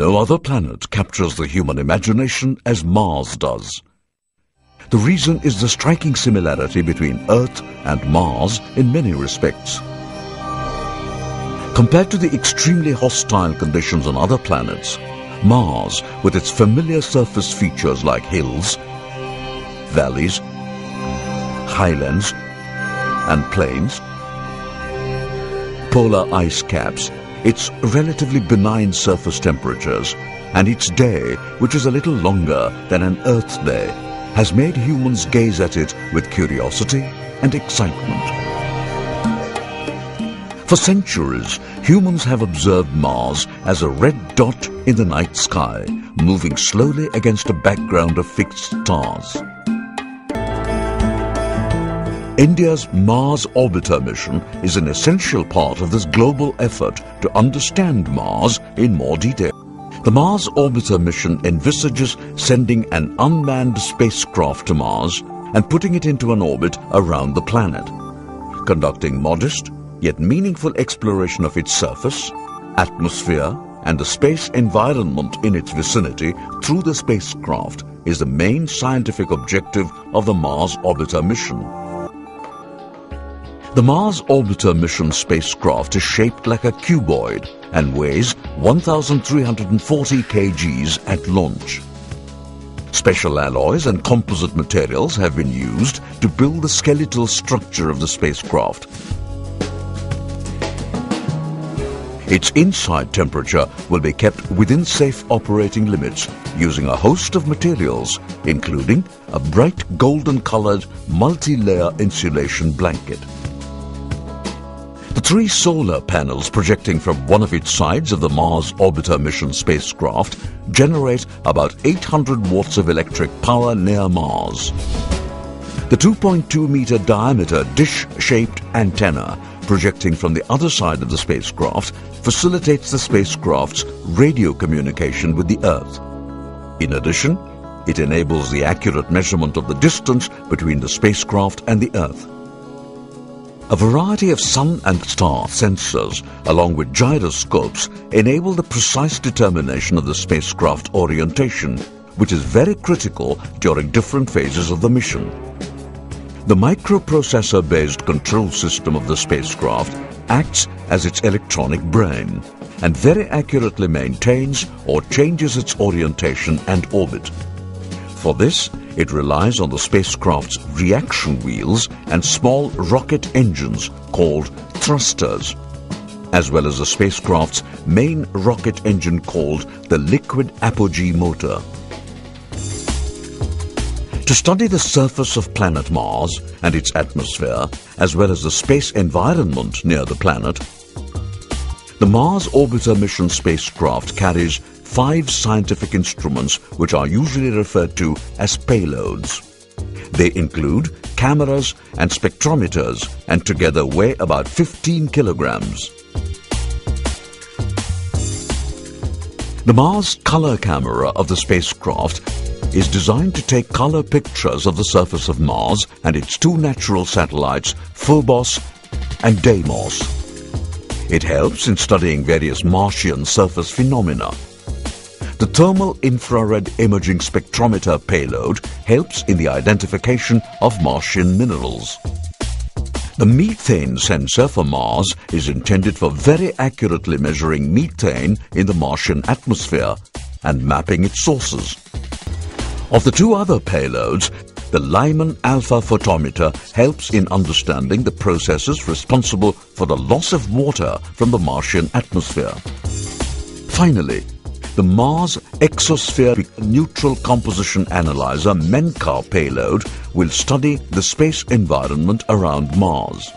No other planet captures the human imagination as Mars does. The reason is the striking similarity between Earth and Mars in many respects. Compared to the extremely hostile conditions on other planets, Mars, with its familiar surface features like hills, valleys, highlands, and plains, polar ice caps, its relatively benign surface temperatures, and its day, which is a little longer than an Earth day, has made humans gaze at it with curiosity and excitement. For centuries, humans have observed Mars as a red dot in the night sky, moving slowly against a background of fixed stars. India's Mars Orbiter mission is an essential part of this global effort to understand Mars in more detail. The Mars Orbiter mission envisages sending an unmanned spacecraft to Mars and putting it into an orbit around the planet, conducting modest yet meaningful exploration of its surface, atmosphere, and the space environment in its vicinity through the spacecraft is the main scientific objective of the Mars Orbiter mission. The Mars Orbiter mission spacecraft is shaped like a cuboid and weighs 1,340 kgs at launch. Special alloys and composite materials have been used to build the skeletal structure of the spacecraft. Its inside temperature will be kept within safe operating limits using a host of materials, including a bright golden-colored multi-layer insulation blanket. The 3 solar panels projecting from one of its sides of the Mars Orbiter mission spacecraft generate about 800 watts of electric power near Mars. The 2.2-meter diameter dish-shaped antenna projecting from the other side of the spacecraft facilitates the spacecraft's radio communication with the Earth. In addition, it enables the accurate measurement of the distance between the spacecraft and the Earth. A variety of sun and star sensors, along with gyroscopes, enable the precise determination of the spacecraft orientation, which is very critical during different phases of the mission. The microprocessor-based control system of the spacecraft acts as its electronic brain and very accurately maintains or changes its orientation and orbit. For this, it relies on the spacecraft's reaction wheels and small rocket engines called thrusters, as well as the spacecraft's main rocket engine called the liquid apogee motor. To study the surface of planet Mars and its atmosphere, as well as the space environment near the planet, the Mars Orbiter mission spacecraft carries 5 scientific instruments which are usually referred to as payloads. They include cameras and spectrometers and together weigh about 15 kilograms. The Mars color camera of the spacecraft is designed to take color pictures of the surface of Mars and its 2 natural satellites, Phobos and Deimos. It helps in studying various Martian surface phenomena. The Thermal Infrared Imaging Spectrometer payload helps in the identification of Martian minerals. The methane sensor for Mars is intended for very accurately measuring methane in the Martian atmosphere and mapping its sources. Of the 2 other payloads, the Lyman Alpha Photometer helps in understanding the processes responsible for the loss of water from the Martian atmosphere. Finally, the Mars Exospheric Neutral Composition Analyzer MENCA payload will study the space environment around Mars.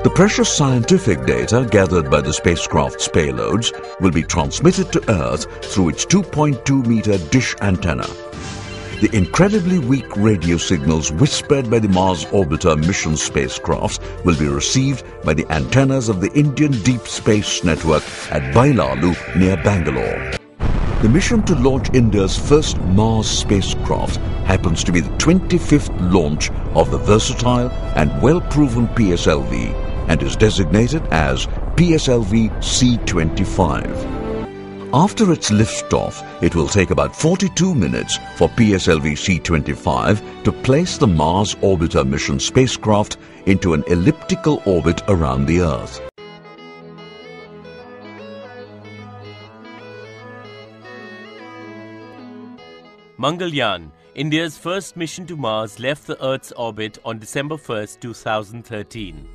The precious scientific data gathered by the spacecraft's payloads will be transmitted to Earth through its 2.2-meter dish antenna. The incredibly weak radio signals whispered by the Mars Orbiter mission spacecraft will be received by the antennas of the Indian Deep Space Network at Bailalu near Bangalore. The mission to launch India's first Mars spacecraft happens to be the 25th launch of the versatile and well-proven PSLV and is designated as PSLV C-25. After its liftoff, it will take about 42 minutes for PSLV C-25 to place the Mars Orbiter mission spacecraft into an elliptical orbit around the Earth. Mangalyan, India's first mission to Mars, left the Earth's orbit on December 1, 2013.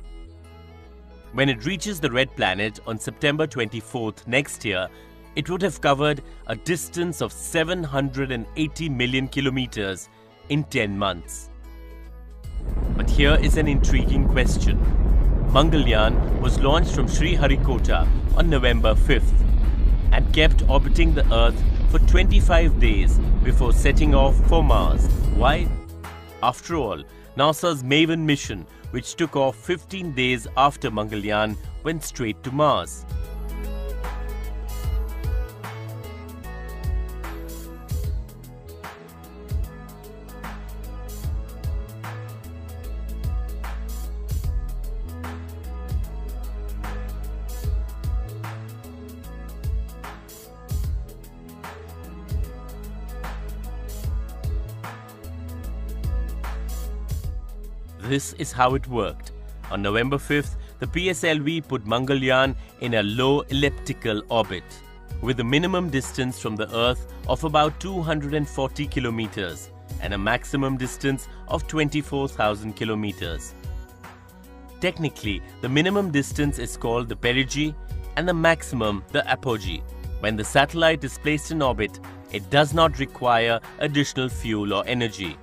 When it reaches the Red Planet on September 24th next year, it would have covered a distance of 780 million kilometers in 10 months. But here is an intriguing question. Mangalyan was launched from Sriharikota on November 5th and kept orbiting the Earth for 25 days before setting off for Mars. Why? After all, NASA's Maven mission, which took off 15 days after Mangalyan, went straight to Mars. This is how it worked. On November 5th, the PSLV put Mangalyan in a low elliptical orbit, with a minimum distance from the Earth of about 240 kilometers and a maximum distance of 24,000 kilometers. Technically, the minimum distance is called the perigee and the maximum the apogee. When the satellite is placed in orbit, it does not require additional fuel or energy.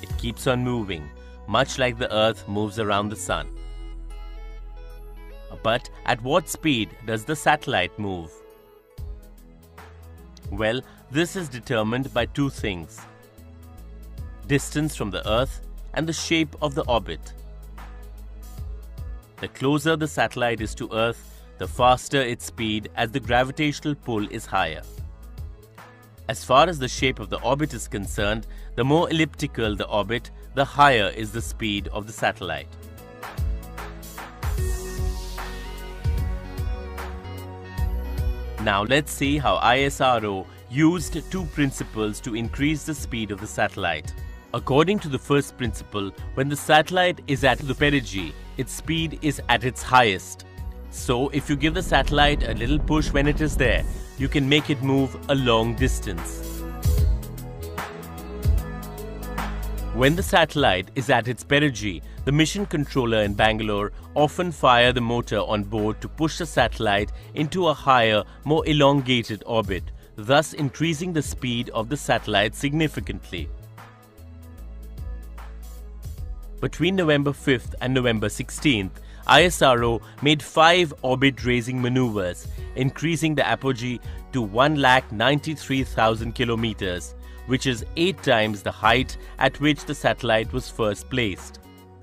It keeps on moving, much like the Earth moves around the Sun. But at what speed does the satellite move? Well, this is determined by two things: distance from the Earth and the shape of the orbit. The closer the satellite is to Earth, the faster its speed, as the gravitational pull is higher. As far as the shape of the orbit is concerned, the more elliptical the orbit, the higher is the speed of the satellite. Now let's see how ISRO used two principles to increase the speed of the satellite. According to the first principle, when the satellite is at the perigee, its speed is at its highest. So if you give the satellite a little push when it is there, you can make it move a long distance. When the satellite is at its perigee, the mission controller in Bangalore often fire the motor on board to push the satellite into a higher, more elongated orbit, thus increasing the speed of the satellite significantly. Between November 5th and November 16th, ISRO made 5 orbit-raising maneuvers, increasing the apogee to 193,000 kilometers, which is 8 times the height at which the satellite was first placed.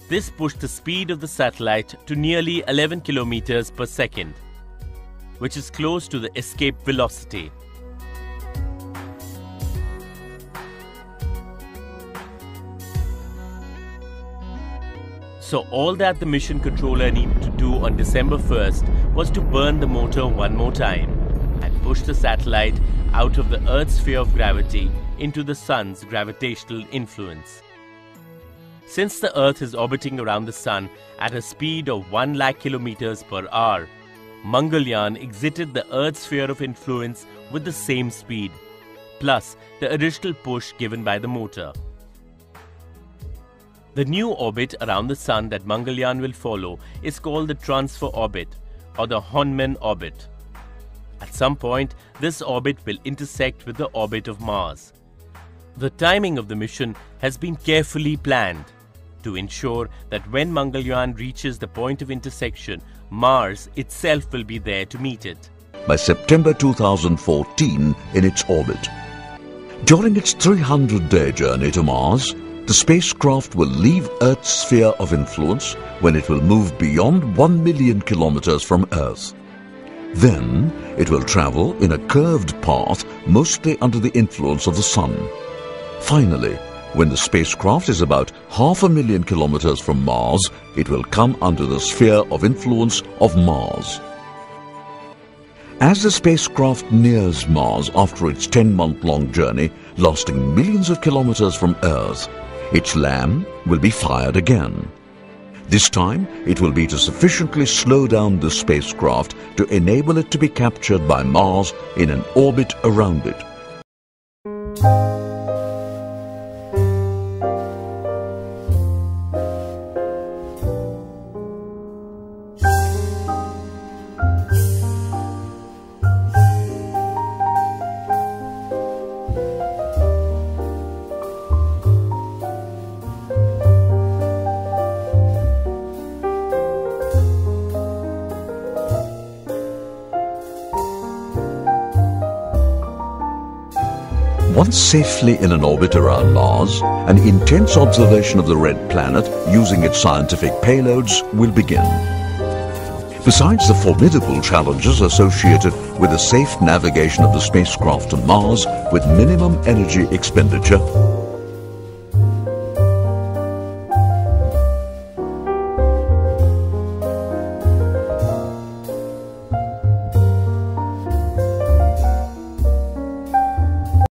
This pushed the speed of the satellite to nearly 11 kilometers per second, which is close to the escape velocity. So all that the mission controller needed to do on December 1st was to burn the motor one more time and push the satellite out of the Earth's sphere of gravity into the Sun's gravitational influence. Since the Earth is orbiting around the Sun at a speed of 1 lakh kilometers per hour, Mangalyan exited the Earth's sphere of influence with the same speed, plus the additional push given by the motor. The new orbit around the Sun that Mangalyan will follow is called the transfer orbit or the Hanuman orbit. At some point, this orbit will intersect with the orbit of Mars. The timing of the mission has been carefully planned to ensure that when Mangalyan reaches the point of intersection, Mars itself will be there to meet it. By September 2014 in its orbit. During its 300-day journey to Mars, the spacecraft will leave Earth's sphere of influence when it will move beyond 1 million kilometers from Earth. Then, it will travel in a curved path, mostly under the influence of the Sun. Finally, when the spacecraft is about 500,000 kilometers from Mars, it will come under the sphere of influence of Mars. As the spacecraft nears Mars after its 10-month-long journey, lasting millions of kilometers from Earth, its LAM will be fired again. This time, it will be to sufficiently slow down the spacecraft to enable it to be captured by Mars in an orbit around it. Once safely in an orbit around Mars, an intense observation of the red planet using its scientific payloads will begin. Besides the formidable challenges associated with the safe navigation of the spacecraft to Mars with minimum energy expenditure,